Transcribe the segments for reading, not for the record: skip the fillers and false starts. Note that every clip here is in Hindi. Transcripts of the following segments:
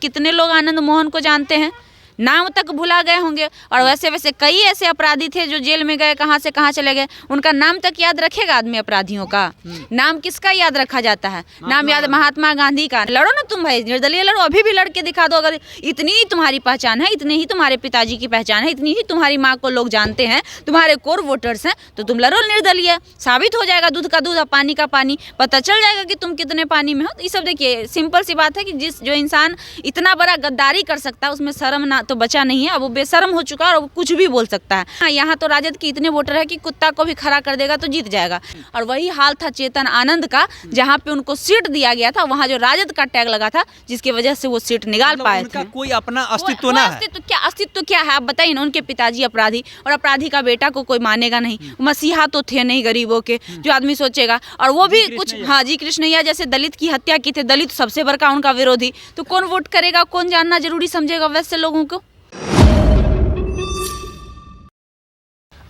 कितने लोग आनंद मोहन को जानते हैं, नाम तक भुला गए होंगे। और वैसे वैसे कई ऐसे अपराधी थे जो जेल में गए, कहाँ से कहाँ चले गए, उनका नाम तक याद रखेगा आदमी अपराधियों का? नाम किसका याद रखा जाता है? नाम याद महात्मा गांधी का। लड़ो ना तुम भाई, निर्दलीय लड़ो, अभी भी लड़के दिखा दो। अगर इतनी ही तुम्हारी पहचान है, इतनी ही तुम्हारे पिताजी की पहचान है, इतनी ही तुम्हारी माँ को लोग जानते हैं, तुम्हारे कोर वोटर्स हैं, तो तुम लड़ो निर्दलीय। साबित हो जाएगा दूध का दूध और पानी का पानी, पता चल जाएगा कि तुम कितने पानी में हो। ये सब देखिए सिंपल सी बात है कि जो इंसान इतना बड़ा गद्दारी कर सकता है उसमें शर्म ना तो बचा नहीं है। अब वो बेशर्म हो चुका है और वो कुछ भी बोल सकता है। हाँ, यहाँ तो राजद के इतने वोटर है कि कुत्ता को भी खड़ा कर देगा तो जीत जाएगा। और वही हाल था चेतन आनंद का, जहाँ पे उनको सीट दिया गया था, वहाँ जो राजद का टैग लगा था, जिसकी वजह से वो सीट निकाल पाए थे। कोई अपना अस्तित्व ना है। अस्तित्व क्या है आप बताइए ना। उनके पिताजी अपराधी और अपराधी का बेटा को कोई मानेगा नहीं। मसीहा तो थे नहीं गरीबों के, जो आदमी सोचेगा। और वो भी कुछ, हाँ जी, कृष्णैया जैसे दलित की हत्या की थे, दलित सबसे बड़का उनका विरोधी, तो कौन वोट करेगा, कौन जानना जरूरी समझेगा वैसे लोगों को?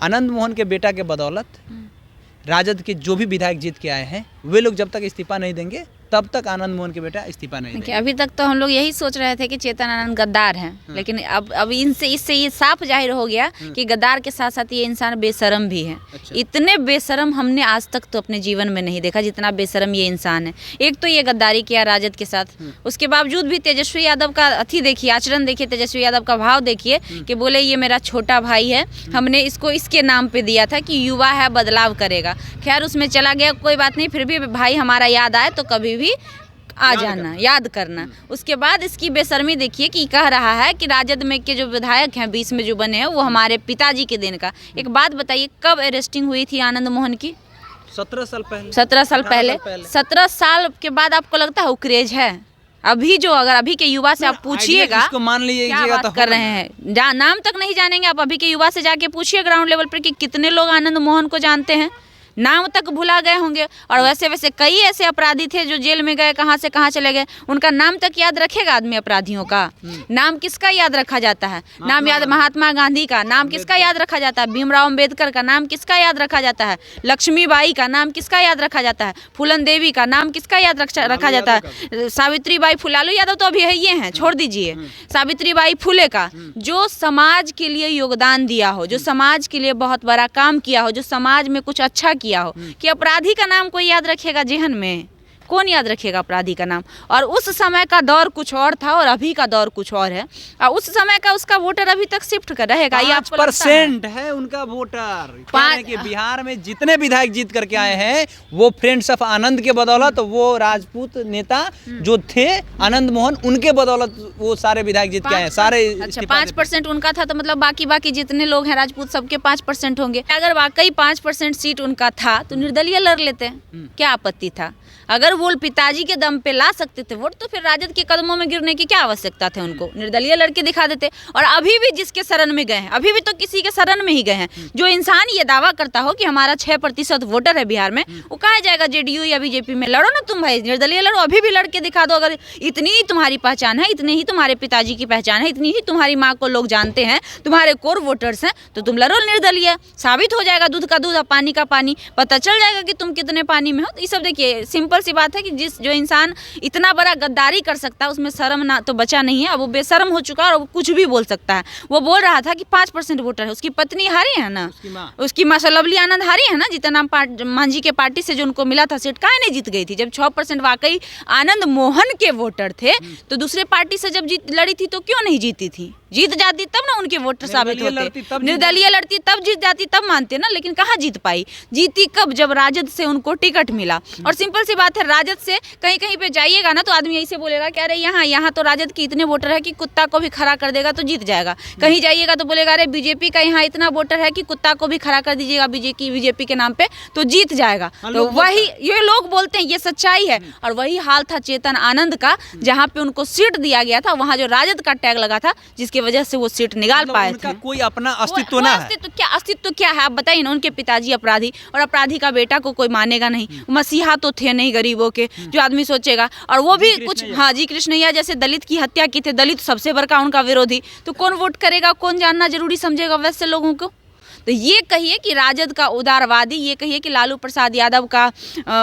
आनंद मोहन के बेटा के बदौलत राजद के जो भी विधायक जीत के आए हैं, वे लोग जब तक इस्तीफा नहीं देंगे तब तक आनंद मोहन के बेटा इस्तीफा नहीं देंगे। अभी तक तो हम लोग यही सोच रहे थे कि चेतन आनंद गद्दार हैं, लेकिन अब इससे ये साफ जाहिर हो गया कि गद्दार के साथ साथ ये इंसान बेशरम भी है। अच्छा। इतने बेशरम हमने आज तक तो अपने जीवन में नहीं देखा जितना बेशरम ये इंसान है। एक तो ये गद्दारी किया राजद के साथ, उसके बावजूद भी तेजस्वी यादव का अथी देखिए, आचरण देखिए, तेजस्वी यादव का भाव देखिए कि बोले ये मेरा छोटा भाई है, हमने इसको इसके नाम पे दिया था कि युवा है, बदलाव करेगा। खैर उसमें चला गया, कोई बात नहीं, फिर भी भाई हमारा याद आए तो कभी भी आ जाना, याद करना। उसके बाद इसकी बेशर्मी देखिए कि कह रहा है कि राजद में के जो विधायक हैं 20 में जो बने हैं वो हमारे पिताजी के दिन का। एक बात बताइए, कब अरेस्टिंग हुई थी आनंद मोहन की? 17 साल पहले। 17 साल पहले। 17 साल के बाद आपको लगता है वो क्रेज है? अभी जो अगर अभी के युवा से आप पूछिएगा, मान लीजिए क्या बात कर रहे हैं, नाम तक नहीं जानेंगे आप। अभी के युवा से जाके पूछिए ग्राउंड लेवल पर कि कितने लोग आनंद मोहन को जानते हैं, नाम तक भुला गए होंगे। और वैसे वैसे कई ऐसे अपराधी थे जो जेल में गए, कहाँ से कहाँ चले गए, उनका नाम तक याद रखेगा आदमी अपराधियों का? नाम किसका याद रखा जाता है? नाम याद महात्मा गांधी का। नाम किसका याद रखा जाता है? भीमराव अंबेडकर का नाम किसका याद रखा जाता है? लक्ष्मीबाई का नाम किसका याद रखा जाता है? फूलन देवी का नाम किसका याद रखा जाता है? सावित्रीबाई फुले, लालू यादव तो अभी है ये हैं, छोड़ दीजिए। सावित्रीबाई फुले का, जो समाज के लिए योगदान दिया हो, जो समाज के लिए बहुत बड़ा काम किया हो, जो समाज में कुछ अच्छा किया हो, कि अपराधी का नाम कोई याद रखेगा जेहन में? कौन याद रखेगा अपराधी का नाम? और उस समय का दौर कुछ और था और अभी का दौर कुछ और है। और उस समय का उसका वोटर अभी तक शिफ्ट कर रहेगा। 5% है उनका वोटर। कि बिहार में जितने विधायक जीत करके आए हैं वो फ्रेंड्स ऑफ आनंद के बदौलत, वो राजपूत नेता जो थे आनंद मोहन, उनके बदौलत वो सारे विधायक जीत के आए हैं। सारे। अच्छा, 5% उनका था तो मतलब बाकी जितने लोग हैं राजपूत सबके 5% होंगे। अगर वाकई 5% सीट उनका था तो निर्दलीय लड़ लेते, क्या आपत्ति था? अगर वो पिताजी के दम पे ला सकते थे वोट, तो फिर राजद के कदमों में गिरने की क्या आवश्यकता थी उनको? निर्दलीय लड़के दिखा देते। और अभी भी जिसके शरण में गए हैं, अभी भी तो किसी के शरण में ही गए हैं। जो इंसान ये दावा करता हो कि हमारा 6% वोटर है बिहार में, वो कहा जाएगा जेडीयू या बीजेपी में? लड़ो ना तुम भाई, निर्दलीय लड़ो, अभी भी लड़के दिखा दो। अगर इतनी ही तुम्हारी पहचान है, इतनी ही तुम्हारे पिताजी की पहचान है, इतनी ही तुम्हारी माँ को लोग जानते हैं, तुम्हारे कोर वोटर्स हैं, तो तुम लड़ो निर्दलीय। साबित हो जाएगा दूध का दूध और पानी का पानी, पता चल जाएगा कि तुम कितने पानी में हो। ये सब देखिए सिंपल सी बात है कि जो इंसान इतना बड़ा गद्दारी कर सकता है उसमें शर्म ना तो बचा नहीं है। अब वो बेशर्म हो चुका है और वो कुछ भी बोल सकता है। वो बोल रहा था कि 5% वोटर है, उसकी पत्नी हारी है ना, उसकी माँ लवली आनंद हारी है ना, जीतन मांझी के पार्टी से जो उनको मिला था सीट, काहे नहीं जीत गई थी? जब 6% वाकई आनंद मोहन के वोटर थे तो दूसरे पार्टी से जब लड़ी थी तो क्यों नहीं जीती थी? जीत जाती तब ना उनके वोटर साबित होते। निर्दलीय लड़ती तब जीत जाती, तब मानते ना, लेकिन कहाँ जीत पाई? जीती कब? जब राजद से उनको टिकट मिला। और सिंपल सी बात है, राजद से कहीं कहीं पे जाइएगा ना तो आदमी यही से बोलेगा कि अरे यहाँ तो राजद के इतने वोटर है कि कुत्ता को भी खड़ा कर देगा तो जीत जाएगा। कहीं जाइएगा तो बोलेगा अरे बीजेपी का यहाँ इतना वोटर है कि कुत्ता को भी खड़ा कर दीजिएगा बीजेपी के नाम पे तो जीत जाएगा। तो वही ये लोग बोलते हैं, ये सच्चाई है। और वही हाल था चेतन आनंद का, जहाँ पे उनको सीट दिया गया था, वहाँ जो राजद का टैग लगा था, जिसकी वजह से वो सीट निकाल पाए थे। कोई अपना अस्तित्व ना है। अस्तित्व क्या है आप बताइए ना। उनके पिताजी अपराधी और अपराधी का बेटा को कोई मानेगा नहीं। मसीहा तो थे नहीं गरीबों के, जो आदमी सोचेगा। और वो भी कुछ, हाँ जी, कृष्णैया जैसे दलित की हत्या की थे, दलित सबसे बड़का उनका विरोधी, तो कौन वोट करेगा, कौन जानना जरूरी समझेगा वैसे लोगों को? तो ये कहिए कि राजद का उदारवादी, ये कहिए कि लालू प्रसाद यादव का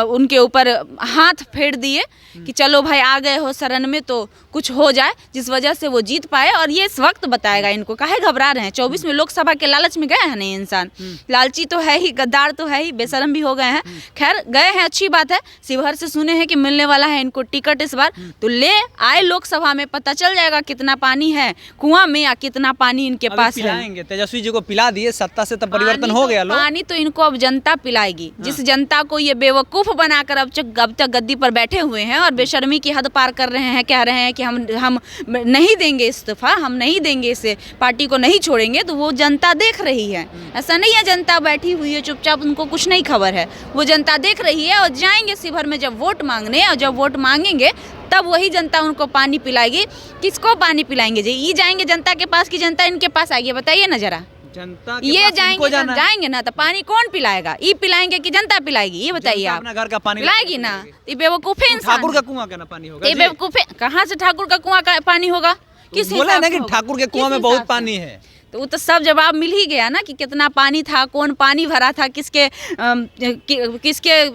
उनके ऊपर हाथ फेर दिए कि चलो भाई आ गए हो शरण में तो कुछ हो जाए, जिस वजह से वो जीत पाए। और ये इस वक्त बताएगा इनको, काहे घबरा रहे हैं। 24 में लोकसभा के लालच में गए हैं नहीं इंसान, लालची तो है ही, गद्दार तो है ही, बेशरम भी हो गए हैं। खैर गए हैं, अच्छी बात है। शिवहर से सुने हैं कि मिलने वाला है इनको टिकट इस बार, तो ले आए लोकसभा में, पता चल जाएगा कितना पानी है कुआं में या कितना पानी इनके पास है। तेजस्वी जी को पिला दिए, सत्ता से तब परिवर्तन हो गया। पानी तो इनको अब जनता पिलाएगी। जिस जनता को ये बेवकूफ बनाकर अब तक गद्दी पर बैठे हुए हैं और बेशर्मी की हद पार कर रहे हैं, कह रहे हैं कि हम नहीं देंगे इस्तीफा, हम नहीं देंगे इसे, पार्टी को नहीं छोड़ेंगे, तो वो जनता देख रही है। ऐसा नहीं है जनता बैठी हुई है चुपचाप, उनको कुछ नहीं खबर है, वो जनता देख रही है। और जाएंगे शिवहर में जब वोट मांगने, और जब वोट मांगेंगे तब वही जनता उनको पानी पिलाएगी। किसको पानी पिलाएंगे जी? ये जाएंगे जनता के पास कि जनता इनके पास आएगी? बताइए ना जरा। जनता ये जाएंगे ना तो पानी कौन पिलाएगा? ये पिलाएंगे कि जनता पिलाएगी? ये बताइए आप। अपना घर का पानी पिलाएगी ना। ये बेवकूफे इंसान, ठाकुर का कुआं का ना पानी होगा। ये बेवकूफे, कहाँ से ठाकुर का कुआं का पानी होगा? किस बोला ना कि ठाकुर के कुआं में बहुत पानी है, तो वो तो सब जवाब मिल ही गया ना कि कितना पानी था, कौन पानी भरा था, किसके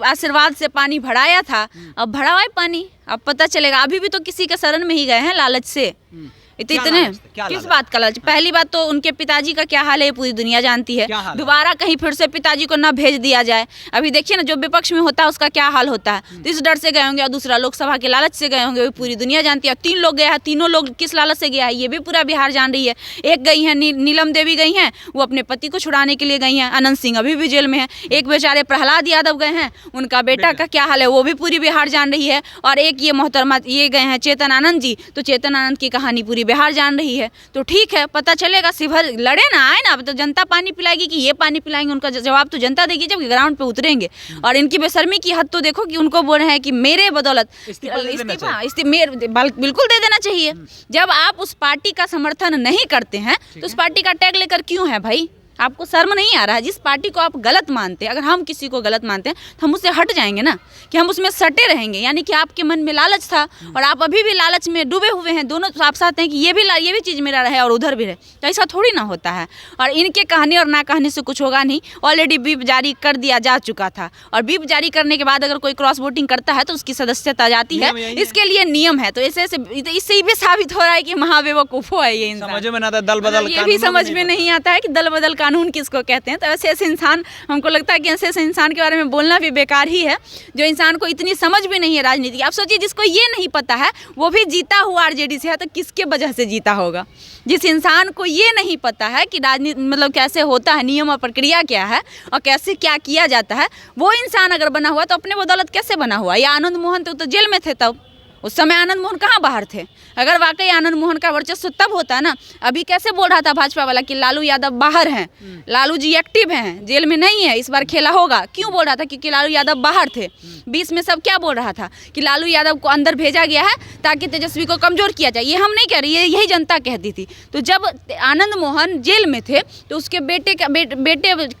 आशीर्वाद से पानी भराया था। अब भरा हुआ है पानी, अब पता चलेगा। अभी भी तो किसी के शरण में ही गए हैं लालच से। इतने किस बात का लालच? पहली बात तो उनके पिताजी का क्या हाल है पूरी दुनिया जानती है। दोबारा कहीं फिर से पिताजी को ना भेज दिया जाए। अभी देखिए ना, जो विपक्ष में होता है उसका क्या हाल होता है। तो इस डर से गए होंगे, और दूसरा लोकसभा के लालच से गए होंगे, पूरी दुनिया जानती है। 3 लोग गए हैं, तीनों लोग किस लालच से गया है ये भी पूरा बिहार जान रही है। एक गई है नीलम देवी गई हैं, वो अपने पति को छुड़ाने के लिए गई हैं। अनंत सिंह अभी भी जेल में है। एक बेचारे प्रहलाद यादव गए हैं, उनका बेटा का क्या हाल है वो भी पूरी बिहार जान रही है। और एक ये मोहतरमा ये गए हैं चेतन आनंद जी, तो चेतन आनंद की कहानी पूरी बिहार जान रही है। तो ठीक है, पता चलेगा। शिवहर लड़े ना, आए ना, तो जनता पानी पिलाएगी कि ये पानी पिलाएंगे, उनका जवाब तो जनता देगी जब ग्राउंड पे उतरेंगे। और इनकी बेशर्मी की हद तो देखो कि उनको बोल रहे हैं कि मेरे बदौलत बिल्कुल दे देना चाहिए। जब आप उस पार्टी का समर्थन नहीं करते हैं तो उस पार्टी का टैग लेकर क्यों है भाई? आपको शर्म नहीं आ रहा है? जिस पार्टी को आप गलत मानते हैं, अगर हम किसी को गलत मानते हैं तो हम उससे हट जाएंगे ना, कि हम उसमें सटे रहेंगे। यानी कि आपके मन में लालच था और आप अभी भी लालच में डूबे हुए हैं। दोनों आप चाहते हैं कि ये भी चीज़ मेरा रहे और उधर भी रहे, तो ऐसा थोड़ी ना होता है। और इनके कहने और ना कहने से कुछ होगा नहीं। ऑलरेडी बीप जारी कर दिया जा चुका था, और बीप जारी करने के बाद अगर कोई क्रॉस वोटिंग करता है तो उसकी सदस्यता जाती है, इसके लिए नियम है। तो इससे भी साबित हो रहा है कि महाबेवकूफो है ये इंसान। समझ में ना आता दल बदल, ये भी समझ में नहीं आता है कि दल बदल कानून किसको कहते हैं। तो ऐसे इंसान, हमको लगता है कि ऐसे इंसान के बारे में बोलना भी बेकार ही है, जो इंसान को इतनी समझ भी नहीं है राजनीति। आप सोचिए, जिसको ये नहीं पता है वो भी जीता हुआ आरजेडी से है, तो किसके वजह से जीता होगा? जिस इंसान को ये नहीं पता है कि राजनीति मतलब कैसे होता है, नियम और प्रक्रिया क्या है और कैसे क्या किया जाता है, वो इंसान अगर बना हुआ तो अपने बदौलत कैसे बना हुआ? या आनंद मोहन तो जेल में थे, तब उस समय आनंद मोहन कहाँ बाहर थे? अगर वाकई आनंद मोहन का वर्चस्व तब होता है ना। अभी कैसे बोल रहा था भाजपा वाला कि लालू यादव बाहर हैं, लालू जी एक्टिव हैं, जेल में नहीं है, इस बार खेला होगा। क्यों बोल रहा था? क्योंकि लालू यादव बाहर थे। 20 में सब क्या बोल रहा था कि लालू यादव को अंदर भेजा गया है ताकि तेजस्वी को कमजोर किया जाए। ये हम नहीं कह रही, यही जनता कहती थी। तो जब आनंद मोहन जेल में थे तो उसके बेटे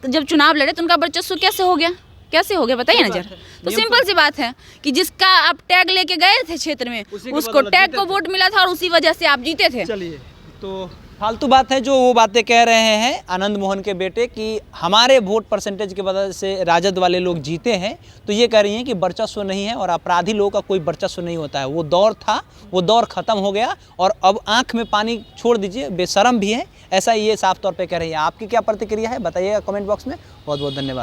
जब चुनाव लड़े तो उनका वर्चस्व कैसे हो गया? बताइए ना जरा। तो सिंपल सी बात है कि जिसका आप टैग लेके गए थे क्षेत्र में, उसको टैग को वोट मिला था और उसी वजह से आप जीते थे। चलिए, तो फालतू बात है जो वो बातें कह रहे हैं आनंद मोहन के बेटे कि हमारे वोट परसेंटेज की वजह से राजद वाले लोग जीते हैं। तो ये कह रही हैं कि वर्चस्व नहीं है और अपराधी लोगों का कोई वर्चस्व नहीं होता है। वो दौर था, वो दौर खत्म हो गया और अब आंख में पानी छोड़ दीजिए, बेशरम भी है, ऐसा ये साफ तौर पे कह रही है। आपकी क्या प्रतिक्रिया है बताइएगा कमेंट बॉक्स में। बहुत बहुत धन्यवाद।